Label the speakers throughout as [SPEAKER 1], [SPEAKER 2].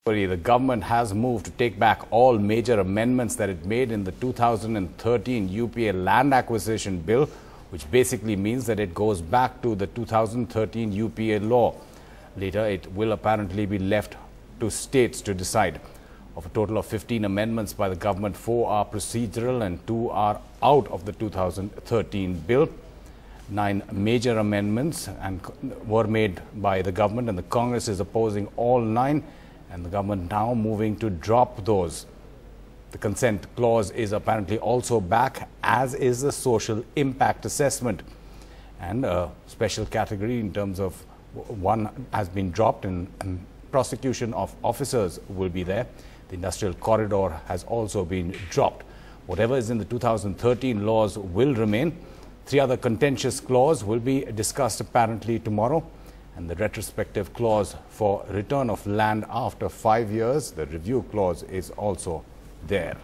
[SPEAKER 1] The government has moved to take back all major amendments that it made in the 2013 UPA land acquisition bill, which basically means that it goes back to the 2013 UPA law. Later, it will apparently be left to states to decide. Of a total of 15 amendments by the government, 4 are procedural and 2 are out of the 2013 bill. 9 major amendments were made by the government, and the Congress is opposing all 9, and the government now moving to drop those. The consent clause is apparently also back, as is the social impact assessment. And a special category in terms of one has been dropped, and prosecution of officers will be there. The industrial corridor has also been dropped. Whatever is in the 2013 laws will remain. 3 other contentious clauses will be discussed apparently tomorrow. And the retrospective clause for return of land after 5 years, the review clause, is also there.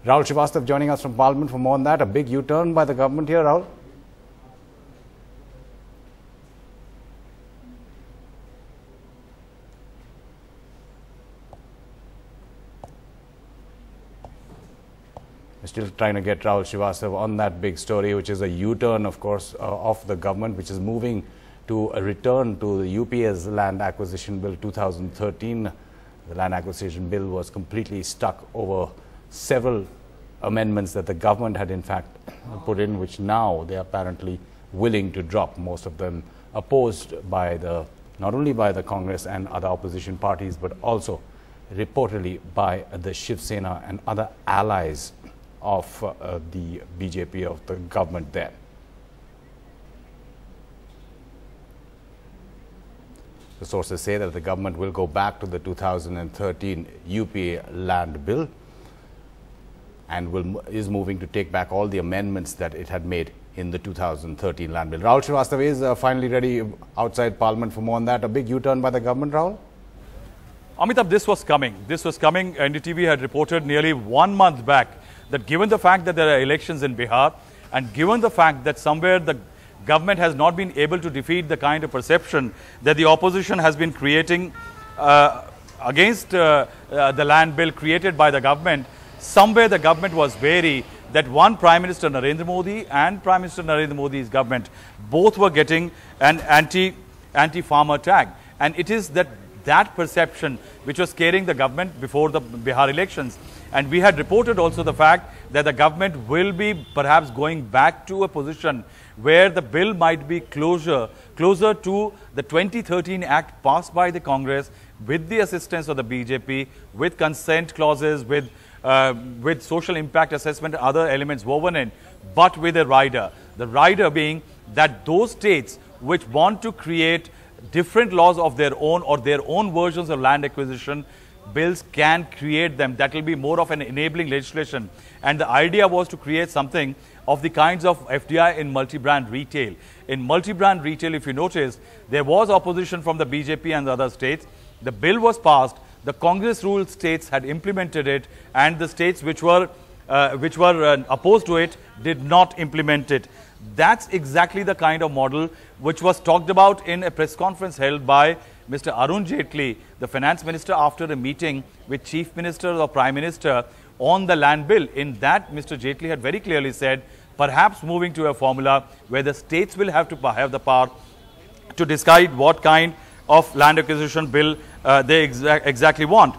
[SPEAKER 1] Rahul Srivastav joining us from Parliament for more on that. A big U-turn by the government here, Rahul? We're still trying to get Rahul Srivastav on that big story, which is a U-turn, of course, of the government, which is moving to a return to the UPA's Land Acquisition Bill 2013. The Land Acquisition Bill was completely stuck over several amendments that the government had in fact put in, which now they are apparently willing to drop, most of them opposed by not only by the Congress and other opposition parties, but also reportedly by the Shiv Sena and other allies of the BJP, of the government there. The sources say that the government will go back to the 2013 UPA land bill and is moving to take back all the amendments that it had made in the 2013 land bill. Rahul Srivastav is finally ready outside Parliament for more on that. A big U-turn by the government, Rahul?
[SPEAKER 2] Amitabh, this was coming. This was coming. NDTV had reported nearly 1 month back that given the fact that there are elections in Bihar, and given the fact that somewhere the government has not been able to defeat the kind of perception that the opposition has been creating against the land bill created by the government, somewhere the government was wary that one Prime Minister Narendra Modi and Prime Minister Narendra Modi's government both were getting an anti-farmer tag. And it is that perception which was scaring the government before the Bihar elections. And we had reported also the fact that the government will be perhaps going back to a position where the bill might be closer to the 2013 Act passed by the Congress with the assistance of the BJP, with consent clauses, with social impact assessment, other elements woven in, but with a rider. The rider being that those states which want to create different laws of their own or their own versions of land acquisition bills can create them. That will be more of an enabling legislation. And the idea was to create something of the kinds of FDI in multi-brand retail. In multi-brand retail, if you notice, there was opposition from the BJP and the other states. The bill was passed. The Congress-ruled states had implemented it, and the states which were opposed to it did not implement it. That's exactly the kind of model which was talked about in a press conference held by Mr. Arun Jaitley, the finance minister, after a meeting with chief minister or prime minister on the land bill. In that, Mr. Jaitley had very clearly said, perhaps moving to a formula where the states will have to have the power to decide what kind of land acquisition bill they exactly want.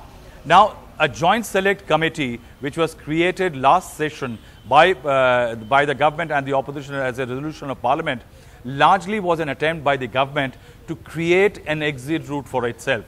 [SPEAKER 2] Now, a joint select committee which was created last session by the government and the opposition as a resolution of Parliament largely was an attempt by the government to create an exit route for itself.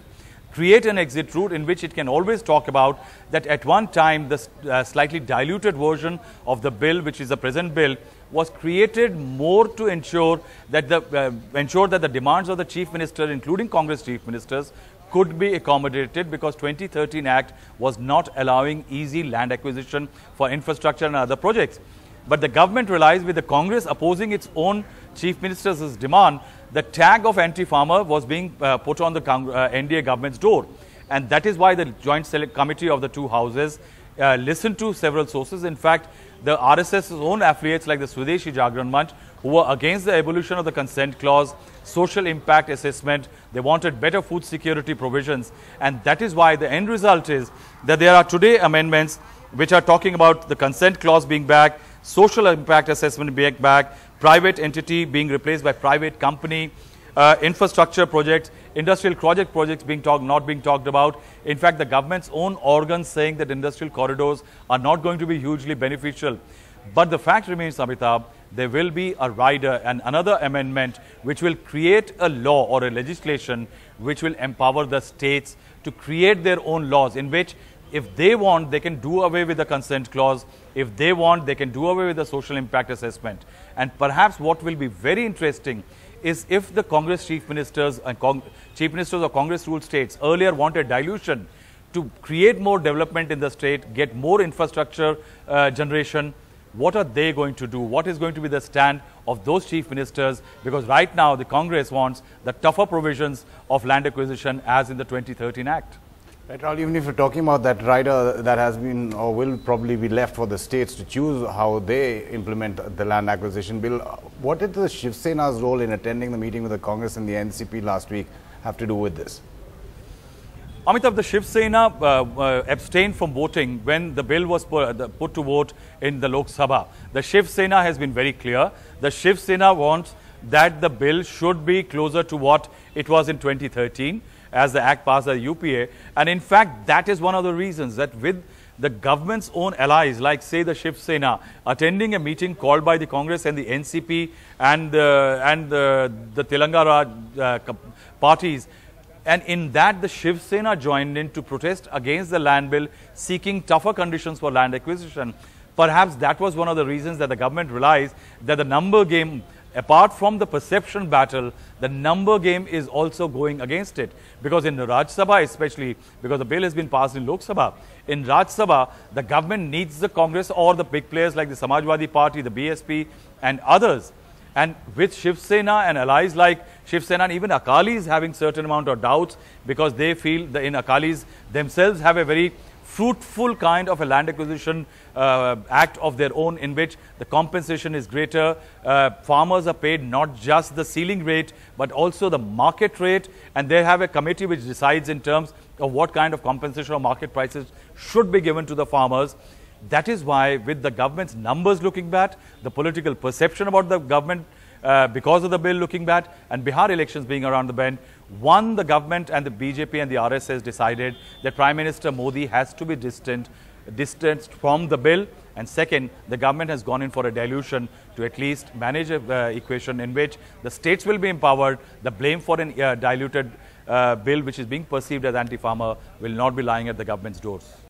[SPEAKER 2] Create an exit route in which it can always talk about that at one time the slightly diluted version of the bill, which is the present bill, was created more to ensure that the demands of the chief minister, including Congress chief ministers, could be accommodated, because 2013 Act was not allowing easy land acquisition for infrastructure and other projects. But the government realized, with the Congress opposing its own chief minister's demand, the tag of anti-farmer was being put on the NDA government's door. And that is why the joint select committee of the two houses listened to several sources. In fact, the RSS's own affiliates like the Swadeshi Jagran Manch, who were against the abolition of the consent clause, social impact assessment, they wanted better food security provisions, and that is why the end result is that there are today amendments which are talking about the consent clause being back, social impact assessment being back, private entity being replaced by private company, infrastructure projects, industrial projects not being talked about. In fact, the government's own organs saying that industrial corridors are not going to be hugely beneficial. But the fact remains, Amitabh, there will be a rider and another amendment which will create a law or a legislation which will empower the states to create their own laws, in which if they want, they can do away with the consent clause. If they want, they can do away with the social impact assessment. And perhaps what will be very interesting is if the Congress chief ministers and chief ministers of Congress ruled states earlier wanted dilution to create more development in the state, get more infrastructure generation, what are they going to do? What is going to be the stand of those chief ministers? Because right now the Congress wants the tougher provisions of land acquisition as in the 2013 Act.
[SPEAKER 1] Right, Rahul, even if you're talking about that rider that has been or will probably be left for the states to choose how they implement the land acquisition bill, what did the Shiv Sena's role in attending the meeting with the Congress and the NCP last week have to do with this?
[SPEAKER 2] Amitabh, the Shiv Sena abstained from voting when the bill was put to vote in the Lok Sabha. The Shiv Sena has been very clear. The Shiv Sena wants that the bill should be closer to what it was in 2013 as the act passed by the UPA. And in fact, that is one of the reasons that with the government's own allies, like say the Shiv Sena, attending a meeting called by the Congress and the NCP and the Telangana parties, and in that the Shiv Sena joined in to protest against the land bill, seeking tougher conditions for land acquisition. Perhaps that was one of the reasons that the government realized that the number game, apart from the perception battle, the number game is also going against it. Because in the Rajya Sabha, especially because the bill has been passed in Lok Sabha, in Rajya Sabha, the government needs the Congress or the big players like the Samajwadi Party, the BSP and others. And with Shiv Sena and allies like Shiv Sena and even Akalis having certain amount of doubts because they feel that in Akalis themselves have a very fruitful kind of a land acquisition act of their own in which the compensation is greater. Farmers are paid not just the ceiling rate but also the market rate, and they have a committee which decides in terms of what kind of compensation or market prices should be given to the farmers. That is why with the government's numbers looking bad, the political perception about the government because of the bill looking bad, and Bihar elections being around the bend, one, the government and the BJP and the RSS decided that Prime Minister Modi has to be distanced from the bill, and second, the government has gone in for a dilution to at least manage an equation in which the states will be empowered. The blame for a diluted bill which is being perceived as anti-farmer will not be lying at the government's doors.